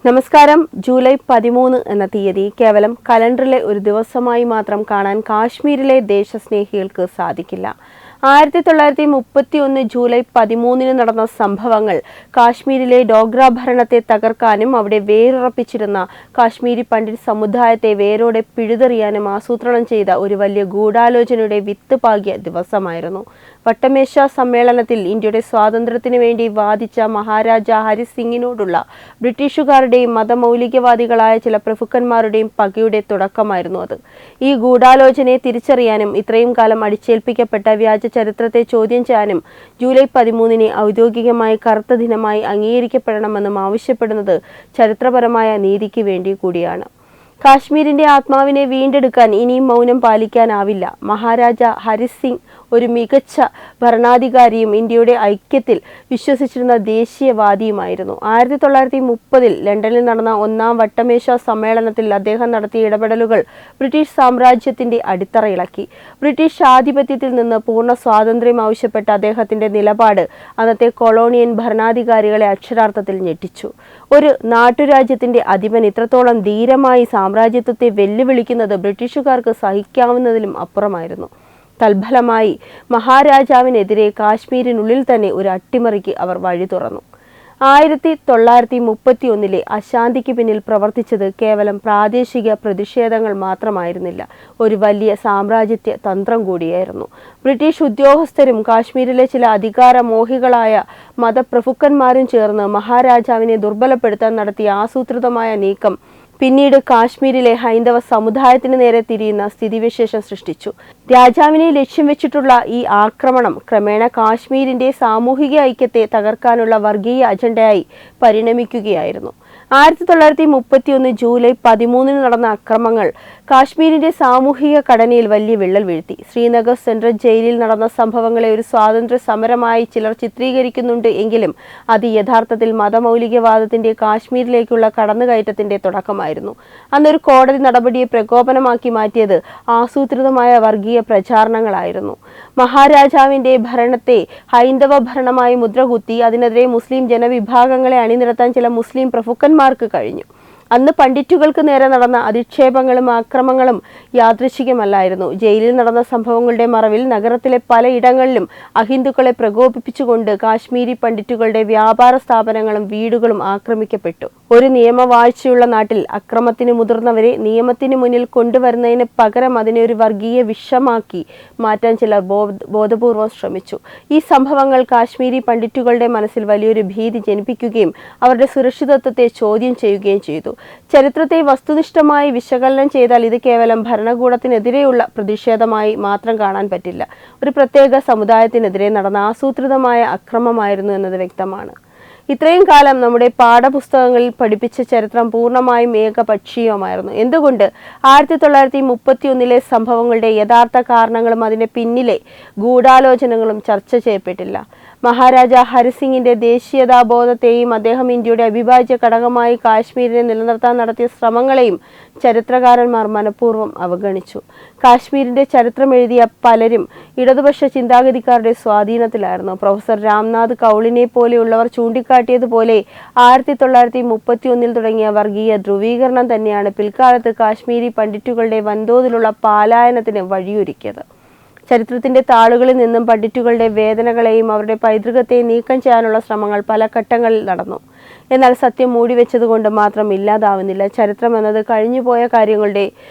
നമസ്കാരം. ജൂലൈ 13 എന്ന തീയതി കേവലം കലണ്ടറിലെ ഒരു ദിവസമായി മാത്രം കാണാൻ കാശ്മീരിലെ ദേശസ്നേഹികൾക്ക് സാധിക്കില്ല. 1931 ജൂലൈ 13 നടന്ന സംഭവങ്ങൾ കാശ്മീരിലെ ഡോഗ്ര ഭരണത്തെ തകർക്കാനും അവിടെ വേരുറപ്പിച്ചിരുന്ന കാശ്മീരി പണ്ഡിറ്റ് സമുദായത്തെ വേരോടെ പിഴുതെറിയാനും ആസൂത്രണം ചെയ്ത ഒരു വലിയ ഗൂഢാലോചനയുടെ വിത്ത് പാകിയ ദിവസമായിരുന്നു. വട്ടമേശ സമ്മേളനത്തിൽ ഇന്ത്യയുടെ സ്വാതന്ത്ര്യത്തിനു വേണ്ടി വാദിച്ച മഹാരാജ ഹരി സിംഗിനോടുള്ള ബ്രിട്ടീഷുകാരുടെയും മതമൗലികവാദികളായ ചില പ്രഭുക്കന്മാരുടെയും പകയുടെ തുടക്കമായിരുന്നു അത്. ഈ ഗൂഢാലോചനയെ തിരിച്ചറിയാനും ഇത്രയും കാലം അടിച്ചേൽപ്പിക്കപ്പെട്ട വ്യാജ ചരിത്രത്തെ ചോദ്യം ചെയ്യാനും ജൂലൈ 13 ഔദ്യോഗികമായി കറുത്ത ദിനമായി അംഗീകരിക്കപ്പെടണമെന്നും ആവശ്യപ്പെടുന്നത് ചരിത്രപരമായ നീതിക്ക് വേണ്ടി കൂടിയാണ്. കാശ്മീരിന്റെ ആത്മാവിനെ വീണ്ടെടുക്കാൻ ഇനിയും മൗനം പാലിക്കാനാവില്ല. മഹാരാജ ഹരി സിംഗ് ഒരു മികച്ച ഭരണാധികാരിയും ഇന്ത്യയുടെ ഐക്യത്തിൽ വിശ്വസിച്ചിരുന്ന ദേശീയവാദിയുമായിരുന്നു. 1930 ലണ്ടനിൽ നടന്ന ഒന്നാം വട്ടമേശ സമ്മേളനത്തിൽ അദ്ദേഹം നടത്തിയ ഇടപെടലുകൾ ബ്രിട്ടീഷ് സാമ്രാജ്യത്തിന്റെ അടിത്തറ ഇളക്കി. ബ്രിട്ടീഷ് ആധിപത്യത്തിൽ നിന്ന് പൂർണ്ണ സ്വാതന്ത്ര്യം ആവശ്യപ്പെട്ട അദ്ദേഹത്തിന്റെ നിലപാട് അന്നത്തെ കൊളോണിയൻ ഭരണാധികാരികളെ അക്ഷരാർത്ഥത്തിൽ ഞെട്ടിച്ചു. ഒരു നാട്ടുരാജ്യത്തിന്റെ അധിപൻ ഇത്രത്തോളം ധീരമായി സാമ്രാജ്യത്വത്തെ വെല്ലുവിളിക്കുന്നത് ബ്രിട്ടീഷുകാർക്ക് സഹിക്കാവുന്നതിലും അപ്പുറമായിരുന്നു. തൽഫലമായി മഹാരാജാവിനെതിരെ കാശ്മീരിനുള്ളിൽ തന്നെ ഒരു അട്ടിമറിക്ക് അവർ വഴി തുറന്നു. 1931 അശാന്തിക്ക് പിന്നിൽ പ്രവർത്തിച്ചത് കേവലം പ്രാദേശിക പ്രതിഷേധങ്ങൾ മാത്രമായിരുന്നില്ല, ഒരു വലിയ സാമ്രാജ്യത്യ തന്ത്രം കൂടിയായിരുന്നു. ബ്രിട്ടീഷ് ഉദ്യോഗസ്ഥരും കാശ്മീരിലെ ചില അധികാരമോഹികളായ മതപ്രഭുക്കന്മാരും ചേർന്ന് മഹാരാജാവിനെ ദുർബലപ്പെടുത്താൻ നടത്തിയ ആസൂത്രിതമായ നീക്കം പിന്നീട് കാശ്മീരിലെ ഹൈന്ദവ സമുദായത്തിന് നേരെ തിരിയുന്ന സ്ഥിതിവിശേഷം സൃഷ്ടിച്ചു. രാജാവിനെ ലക്ഷ്യം വെച്ചിട്ടുള്ള ഈ ആക്രമണം ക്രമേണ കാശ്മീരിന്റെ സാമൂഹിക ഐക്യത്തെ തകർക്കാനുള്ള വർഗീയ അജണ്ടയായി പരിണമിക്കുകയായിരുന്നു. 1931 ജൂലൈ 13 നടന്ന അക്രമങ്ങൾ കാശ്മീരിന്റെ സാമൂഹിക ഘടനയിൽ വലിയ വിള്ളൽ വീഴ്ത്തി. ശ്രീനഗർ സെൻട്രൽ ജയിലിൽ നടന്ന സംഭവങ്ങളെ ഒരു സ്വാതന്ത്ര്യ സമരമായി ചിലർ ചിത്രീകരിക്കുന്നുണ്ട് എങ്കിലും അത് യഥാർത്ഥത്തിൽ മതമൗലികവാദത്തിന്റെ കാശ്മീരിലേക്കുള്ള കടന്നുകയറ്റത്തിന്റെ തുടക്കമായിരുന്നു. അന്നൊരു കോടതി നടപടിയെ പ്രകോപനമാക്കി മാറ്റിയത് ആസൂത്രിതമായ വർഗീയ പ്രചാരണങ്ങളായിരുന്നു. മഹാരാജാവിന്റെ ഭരണത്തെ ഹൈന്ദവ ഭരണമായി മുദ്രകുത്തി അതിനെതിരെ മുസ്ലിം ജനവിഭാഗങ്ങളെ അണിനിരത്താൻ ചില മുസ്ലിം പ്രഭുക്കന്മാർക്ക് കഴിഞ്ഞു. അന്ന് പണ്ഡിറ്റുകൾക്ക് നേരെ നടന്ന അധിക്ഷേപങ്ങളും ആക്രമങ്ങളും യാദൃശ്ചികമല്ലായിരുന്നു. ജയിലിൽ നടന്ന സംഭവങ്ങളുടെ മറവിൽ നഗരത്തിലെ പലയിടങ്ങളിലും അഹിന്ദുക്കളെ പ്രകോപിപ്പിച്ചുകൊണ്ട് കാശ്മീരി പണ്ഡിറ്റുകളുടെ വ്യാപാര സ്ഥാപനങ്ങളും വീടുകളും ആക്രമിക്കപ്പെട്ടു. ഒരു നിയമവാഴ്ചയുള്ള നാട്ടിൽ അക്രമത്തിന് മുതിർന്നവരെ നിയമത്തിന് മുന്നിൽ കൊണ്ടുവരുന്നതിന് പകരം അതിനെ ഒരു വർഗീയ വിഷമാക്കി മാറ്റാൻ ചിലർ ബോധപൂർവം ശ്രമിച്ചു. ഈ സംഭവങ്ങൾ കാശ്മീരി പണ്ഡിറ്റുകളുടെ മനസ്സിൽ വലിയൊരു ഭീതി ജനിപ്പിക്കുകയും അവരുടെ സുരക്ഷിതത്വത്തെ ചോദ്യം ചെയ്യുകയും ചെയ്തു. ചരിത്രത്തെ വസ്തുനിഷ്ഠമായി വിശകലനം ചെയ്താൽ ഇത് കേവലം ഭരണകൂടത്തിനെതിരെയുള്ള പ്രതിഷേധമായി മാത്രം കാണാൻ പറ്റില്ല. ഒരു പ്രത്യേക സമുദായത്തിനെതിരെ നടന്ന ആസൂത്രിതമായ അക്രമമായിരുന്നു എന്നത് വ്യക്തമാണ്. ഇത്രയും കാലം നമ്മുടെ പാഠപുസ്തകങ്ങളിൽ പഠിപ്പിച്ച ചരിത്രം പൂർണ്ണമായും ഏകപക്ഷീയമായിരുന്നു. എന്തുകൊണ്ട് 1931 സംഭവങ്ങളുടെ യഥാർത്ഥ കാരണങ്ങളും അതിന്റെ പിന്നിലെ ഗൂഢാലോചനകളും ചർച്ച ചെയ്യപ്പെട്ടില്ല? മഹാരാജ ഹരിസിംഗിന്റെ ദേശീയതാബോധത്തെയും അദ്ദേഹം ഇന്ത്യയുടെ അവിഭാജ്യ ഘടകമായി കാശ്മീരിനെ നിലനിർത്താൻ നടത്തിയ ശ്രമങ്ങളെയും ചരിത്രകാരന്മാർ മനഃപൂർവ്വം അവഗണിച്ചു. കാശ്മീരിന്റെ ചരിത്രം എഴുതിയ പലരും ഇടതുപക്ഷ ചിന്താഗതിക്കാരുടെ സ്വാധീനത്തിലായിരുന്നു. പ്രൊഫസർ രാംനാഥ് കൗളിനെ പോലെയുള്ളവർ ചൂണ്ടിക്കാട്ടിയതുപോലെ 1931 തുടങ്ങിയ വർഗീയ ധ്രുവീകരണം തന്നെയാണ് പിൽക്കാലത്ത് കാശ്മീരി പണ്ഡിറ്റുകളുടെ വൻതോതിലുള്ള പലായനത്തിന് വഴിയൊരുക്കിയത്. ചരിത്രത്തിന്റെ താളുകളിൽ നിന്നും പണ്ഡിറ്റുകളുടെ വേദനകളെയും അവരുടെ പൈതൃകത്തെയും നീക്കം ചെയ്യാനുള്ള ശ്രമങ്ങൾ പല ഘട്ടങ്ങളിൽ നടന്നു. എന്നാൽ സത്യം മൂടിവെച്ചതുകൊണ്ട് മാത്രം ഇല്ലാതാവുന്നില്ല. ചരിത്രം എന്നത് കഴിഞ്ഞുപോയ കാര്യങ്ങളുടെ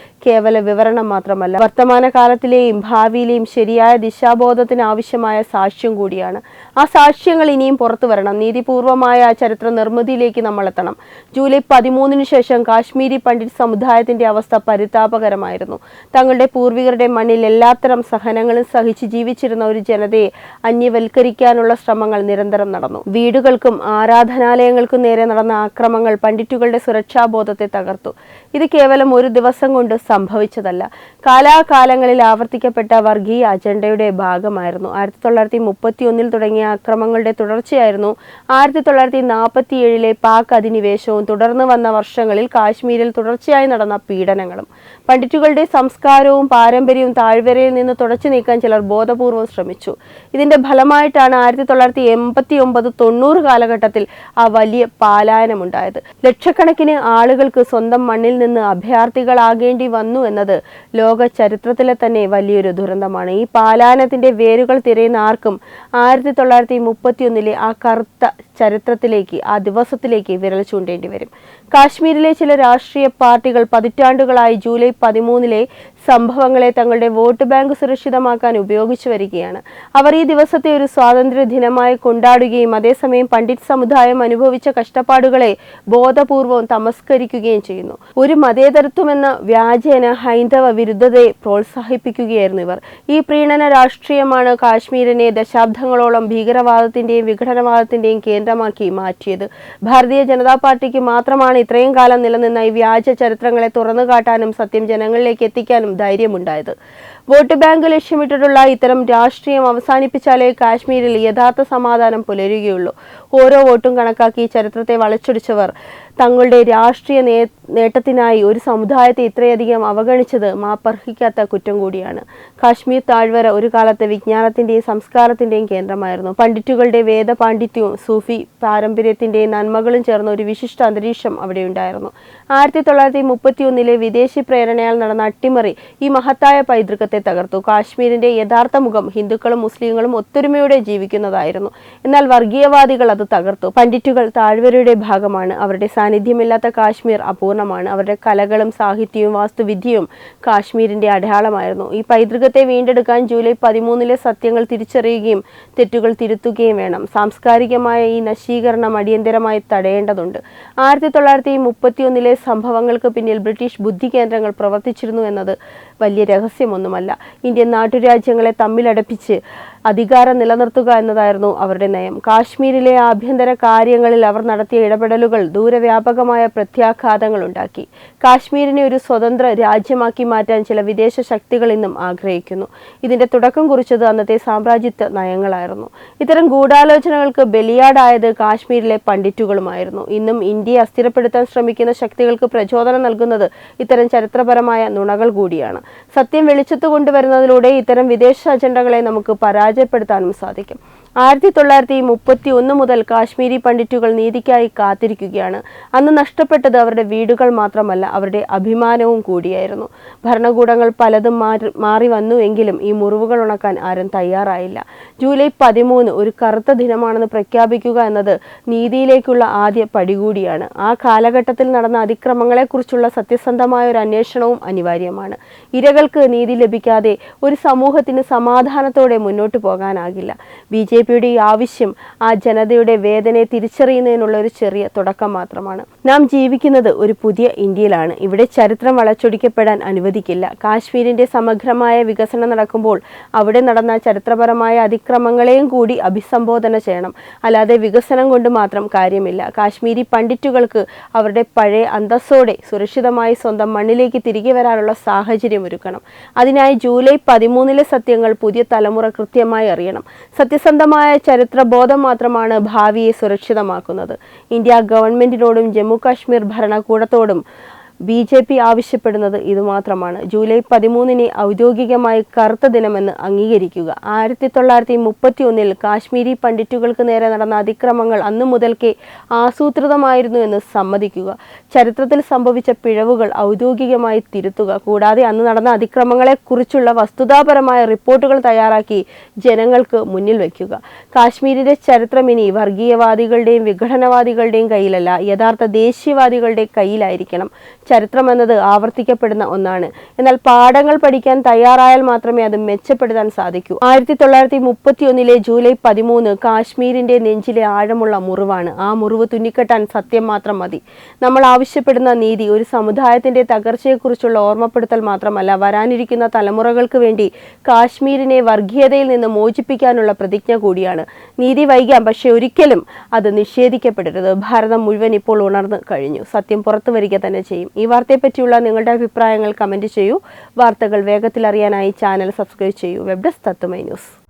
കേവല വിവരണം മാത്രമല്ല, വർത്തമാനകാലത്തിലെയും ഭാവിയിലെയും ശരിയായ ദിശാബോധത്തിന് ആവശ്യമായ സാക്ഷ്യം കൂടിയാണ്. ആ സാക്ഷ്യങ്ങൾ ഇനിയും പുറത്തു വരണം. നീതിപൂർവമായ ചരിത്ര നിർമ്മിതിയിലേക്ക് നമ്മൾ എത്തണം. ജൂലൈ 13 ശേഷം കാശ്മീരി പണ്ഡിറ്റ് സമുദായത്തിന്റെ അവസ്ഥ പരിതാപകരമായിരുന്നു. തങ്ങളുടെ പൂർവികരുടെ മണ്ണിൽ എല്ലാത്തരം സഹനങ്ങളും സഹിച്ച് ജീവിച്ചിരുന്ന ഒരു ജനതയെ അന്യവൽക്കരിക്കാനുള്ള ശ്രമങ്ങൾ നിരന്തരം നടന്നു. വീടുകൾക്കും ആരാധനാലയങ്ങൾക്കും നേരെ നടന്ന ആക്രമങ്ങൾ പണ്ഡിറ്റുകളുടെ സുരക്ഷാബോധത്തെ തകർത്തു. ഇത് കേവലം ഒരു ദിവസം കൊണ്ട് സംഭവിച്ചതല്ല. കാലാകാലങ്ങളിൽ ആവർത്തിക്കപ്പെട്ട വർഗീയ അജണ്ടയുടെ ഭാഗമായിരുന്നു. 1931 തുടങ്ങിയ അക്രമങ്ങളുടെ തുടർച്ചയായിരുന്നു 1947 പാക് അധിനിവേശവും തുടർന്ന് വന്ന വർഷങ്ങളിൽ കാശ്മീരിൽ തുടർച്ചയായി നടന്ന പീഡനങ്ങളും. പണ്ഡിറ്റുകളുടെ സംസ്കാരവും പാരമ്പര്യവും താഴ്വരയിൽ നിന്ന് തുടച്ചു നീക്കാൻ ചിലർ ബോധപൂർവം ശ്രമിച്ചു. ഇതിന്റെ ഫലമായിട്ടാണ് 1989-90 കാലഘട്ടത്തിൽ ആ വലിയ പാലായനമുണ്ടായത്. ലക്ഷക്കണക്കിന് ആളുകൾക്ക് സ്വന്തം മണ്ണിൽ നിന്ന് അഭയാർത്ഥികളാകേണ്ടി വന്നു എന്നത് ലോക ചരിത്രത്തിലെ തന്നെ വലിയൊരു ദുരന്തമാണ്. ഈ പാലായനത്തിന്റെ വേരുകൾ തിരയുന്ന ആർക്കും 1931 ആ കറുത്ത ചരിത്രത്തിലേക്ക്, ആ ദിവസത്തിലേക്ക് വിരൽ ചൂണ്ടേണ്ടി വരും. കാശ്മീരിലെ ചില രാഷ്ട്രീയ പാർട്ടികൾ പതിറ്റാണ്ടുകളായി ജൂലൈ 13 സംഭവങ്ങളെ തങ്ങളുടെ വോട്ട് ബാങ്ക് സുരക്ഷിതമാക്കാൻ ഉപയോഗിച്ചു വരികയാണ്. അവർ ഈ ദിവസത്തെ ഒരു സ്വാതന്ത്ര്യ ദിനമായി കൊണ്ടാടുകയും അതേസമയം പണ്ഡിറ്റ് സമുദായം അനുഭവിച്ച കഷ്ടപ്പാടുകളെ ബോധപൂർവം തമസ്കരിക്കുകയും ചെയ്യുന്നു. ഒരു മതേതരത്വമെന്ന വ്യാജേന ഹൈന്ദവ വിരുദ്ധതയെ പ്രോത്സാഹിപ്പിക്കുകയായിരുന്നു ഇവർ. ഈ പ്രീണന രാഷ്ട്രീയമാണ് കാശ്മീരിനെ ദശാബ്ദങ്ങളോളം ഭീകരവാദത്തിന്റെയും വിഘടനവാദത്തിന്റെയും കേന്ദ്രമാക്കി മാറ്റിയത്. ഭാരതീയ ജനതാ പാർട്ടിക്ക് മാത്രമാണ് ഇത്രയും കാലം നിലനിന്ന ഈ വ്യാജ ചരിത്രങ്ങളെ തുറന്നു കാട്ടാനും സത്യം ജനങ്ങളിലേക്ക് എത്തിക്കാനും ധൈര്യമുണ്ടായത്. വോട്ട് ബാങ്ക് ലക്ഷ്യമിട്ടിട്ടുള്ള ഇത്തരം രാഷ്ട്രീയം അവസാനിപ്പിച്ചാലേ കാശ്മീരിൽ യഥാർത്ഥ സമാധാനം പുലരുകയുള്ളൂ. ഓരോ വോട്ടും കണക്കാക്കി ചരിത്രത്തെ വളച്ചൊടിച്ചവർ തങ്ങളുടെ രാഷ്ട്രീയ നേട്ടത്തിനായി ഒരു സമുദായത്തെ ഇത്രയധികം അവഗണിച്ചത് മാപ്പർഹിക്കാത്ത കുറ്റം കൂടിയാണ്. കാശ്മീർ താഴ്വര ഒരു കാലത്ത് വിജ്ഞാനത്തിന്റെയും സംസ്കാരത്തിന്റെയും കേന്ദ്രമായിരുന്നു. പണ്ഡിറ്റുകളുടെ വേദപാണ്ഡിത്യവും സൂഫി പാരമ്പര്യത്തിന്റെയും നന്മകളും ചേർന്ന ഒരു വിശിഷ്ട അന്തരീക്ഷം അവിടെ ഉണ്ടായിരുന്നു. 1931 വിദേശി പ്രേരണയാൽ നടന്ന അട്ടിമറി ഈ മഹത്തായ പൈതൃകത്തെ തകർത്തു. കാശ്മീരിന്റെ യഥാർത്ഥ മുഖം ഹിന്ദുക്കളും മുസ്ലിങ്ങളും ഒത്തൊരുമയോടെ ജീവിക്കുന്നതായിരുന്നു. എന്നാൽ വർഗീയവാദികൾ അത് തകർത്തു. പണ്ഡിറ്റുകൾ താഴ്വരയുടെ ഭാഗമാണ്. അവരുടെ സാന്നിധ്യമില്ലാത്ത കാശ്മീർ അപൂർണമാണ്. അവരുടെ കലകളും സാഹിത്യവും വാസ്തുവിദ്യയും കാശ്മീരിന്റെ അടയാളമായിരുന്നു. ഈ പൈതൃകത്തെ വീണ്ടെടുക്കാൻ ജൂലൈ 13 സത്യങ്ങൾ തിരിച്ചറിയുകയും തെറ്റുകൾ തിരുത്തുകയും വേണം. സാംസ്കാരികമായ ഈ നശീകരണം അടിയന്തരമായി തടയേണ്ടതുണ്ട്. 1931 സംഭവങ്ങൾക്ക് പിന്നിൽ ബ്രിട്ടീഷ് ബുദ്ധി കേന്ദ്രങ്ങൾ പ്രവർത്തിച്ചിരുന്നു എന്നത് വലിയ രഹസ്യമൊന്നുമല്ല. ഇന്ത്യൻ നാട്ടുരാജ്യങ്ങളെ തമ്മിലടപ്പിച്ച് അധികാരം നിലനിർത്തുക എന്നതായിരുന്നു അവരുടെ നയം. കാശ്മീരിലെ ആഭ്യന്തര കാര്യങ്ങളിൽ അവർ നടത്തിയ ഇടപെടലുകൾ ദൂരവ്യാപകമായ പ്രത്യാഘാതങ്ങൾ ഉണ്ടാക്കി. കാശ്മീരിനെ ഒരു സ്വതന്ത്ര രാജ്യമാക്കി മാറ്റാൻ ചില വിദേശ ശക്തികൾ ഇന്നും ആഗ്രഹിക്കുന്നു. ഇതിന്റെ തുടക്കം കുറിച്ചത് അന്നത്തെ സാമ്രാജ്യത്വ നയങ്ങളായിരുന്നു. ഇത്തരം ഗൂഢാലോചനകൾക്ക് ബലിയാടായത് കാശ്മീരിലെ പണ്ഡിറ്റുകളുമായിരുന്നു. ഇന്നും ഇന്ത്യയെ അസ്ഥിരപ്പെടുത്താൻ ശ്രമിക്കുന്ന ശക്തികൾക്ക് പ്രചോദനം നൽകുന്നത് ഇത്തരം ചരിത്രപരമായ നുണകൾ കൂടിയാണ്. സത്യം വെളിച്ചത്ത് കൊണ്ടുവരുന്നതിലൂടെ ഇത്തരം വിദേശ അജണ്ടകളെ നമുക്ക് പരാജയപ്പെടുത്താനും സാധിക്കും. 1931 മുതൽ കാശ്മീരി പണ്ഡിറ്റുകൾ നീതിക്കായി കാത്തിരിക്കുകയാണ്. അന്ന് നഷ്ടപ്പെട്ടത് അവരുടെ വീടുകൾ മാത്രമല്ല, അവരുടെ അഭിമാനവും കൂടിയായിരുന്നു. ഭരണകൂടങ്ങൾ പലതും മാറി വന്നുവെങ്കിലും ഈ മുറിവുകൾ ഉണക്കാൻ ആരും തയ്യാറായില്ല. ജൂലൈ 13 ഒരു കറുത്ത ദിനമാണെന്ന് പ്രഖ്യാപിക്കുക എന്നത് നീതിയിലേക്കുള്ള ആദ്യ പടി കൂടിയാണ്. ആ കാലഘട്ടത്തിൽ നടന്ന അതിക്രമങ്ങളെക്കുറിച്ചുള്ള സത്യസന്ധമായ ഒരു അന്വേഷണവും അനിവാര്യമാണ്. ഇരകൾക്ക് നീതി ലഭിക്കാതെ ഒരു സമൂഹത്തിന് സമാധാനത്തോടെ മുന്നോട്ട് പോകാനാകില്ല. BJPയുടെ ഈ ആവശ്യം ആ ജനതയുടെ വേദനയെ തിരിച്ചറിയുന്നതിനുള്ള ഒരു ചെറിയ തുടക്കം മാത്രമാണ്. നാം ജീവിക്കുന്നത് ഒരു പുതിയ ഇന്ത്യയിലാണ്. ഇവിടെ ചരിത്രം വളച്ചൊടിക്കപ്പെടാൻ അനുവദിക്കില്ല. കാശ്മീരിന്റെ സമഗ്രമായ വികസനം നടക്കുമ്പോൾ അവിടെ നടന്ന ചരിത്രപരമായ അതിക്രമങ്ങളെയും കൂടി അഭിസംബോധന ചെയ്യണം. അല്ലാതെ വികസനം കൊണ്ട് മാത്രം കാര്യമില്ല. കാശ്മീരി പണ്ഡിറ്റുകൾക്ക് അവരുടെ പഴയ അന്തസ്സോടെ സുരക്ഷിതമായി സ്വന്തം മണ്ണിലേക്ക് തിരികെ വരാനുള്ള സാഹചര്യം ഒരുക്കണം. അതിനായി ജൂലൈ 13 സത്യങ്ങൾ പുതിയ തലമുറ കൃത്യമായി അറിയണം. സത്യസന്ധമായ ചരിത്രബോധം മാത്രമാണ് ഭാവിയെ സുരക്ഷിതമാക്കുന്നത്. ഇന്ത്യ ഗവൺമെന്റിനോടും ജമ്മു കാശ്മീർ ഭരണകൂടത്തോടും BJP ആവശ്യപ്പെടുന്നത് ഇതുമാത്രമാണ്. ജൂലൈ 13 ഔദ്യോഗികമായി കറുത്ത ദിനമെന്ന് അംഗീകരിക്കുക. 1931 കാശ്മീരി പണ്ഡിറ്റുകൾക്ക് നേരെ നടന്ന അതിക്രമങ്ങൾ അന്നു മുതൽക്കേ ആസൂത്രിതമായിരുന്നു എന്ന് സമ്മതിക്കുക. ചരിത്രത്തിൽ സംഭവിച്ച പിഴവുകൾ ഔദ്യോഗികമായി തിരുത്തുക. കൂടാതെ അന്ന് നടന്ന അതിക്രമങ്ങളെക്കുറിച്ചുള്ള വസ്തുതാപരമായ റിപ്പോർട്ടുകൾ തയ്യാറാക്കി ജനങ്ങൾക്ക് മുന്നിൽ വയ്ക്കുക. കാശ്മീരിന്റെ ചരിത്രം ഇനി വർഗീയവാദികളുടെയും വിഘടനവാദികളുടെയും കയ്യിലല്ല, യഥാർത്ഥ ദേശീയവാദികളുടെ കയ്യിലായിരിക്കണം. ചരിത്രം എന്നത് ആവർത്തിക്കപ്പെടുന്ന ഒന്നാണ്. എന്നാൽ പാഠങ്ങൾ പഠിക്കാൻ തയ്യാറായാൽ മാത്രമേ അത് മെച്ചപ്പെടുത്താൻ സാധിക്കൂ. 1931 ജൂലൈ 13 കാശ്മീരിന്റെ നെഞ്ചിലെ ആഴമുള്ള മുറിവാണ്. ആ മുറിവ് തുന്നിക്കെട്ടാൻ സത്യം മാത്രം മതി. നമ്മൾ ആവശ്യപ്പെടുന്ന നീതി ഒരു സമുദായത്തിന്റെ തകർച്ചയെക്കുറിച്ചുള്ള ഓർമ്മപ്പെടുത്തൽ മാത്രമല്ല, വരാനിരിക്കുന്ന തലമുറകൾക്ക് വേണ്ടി കാശ്മീരിനെ വർഗീയതയിൽ നിന്ന് മോചിപ്പിക്കാനുള്ള പ്രതിജ്ഞ കൂടിയാണ്. നീതി വൈകാം, പക്ഷെ ഒരിക്കലും അത് നിഷേധിക്കപ്പെടരുത്. ഭാരതം മുഴുവൻ ഇപ്പോൾ ഉണർന്നു കഴിഞ്ഞു. സത്യം പുറത്തു വരിക തന്നെ ചെയ്യും. ഈ വാർത്തയെപ്പറ്റിയുള്ള നിങ്ങളുടെ അഭിപ്രായങ്ങൾ കമന്റ് ചെയ്യൂ. വാർത്തകൾ വേഗത്തിൽ അറിയാനായി ചാനൽ സബ്സ്ക്രൈബ് ചെയ്യൂ. വെബ് ഡെസ്ക് തത്തുമൈ ന്യൂസ്.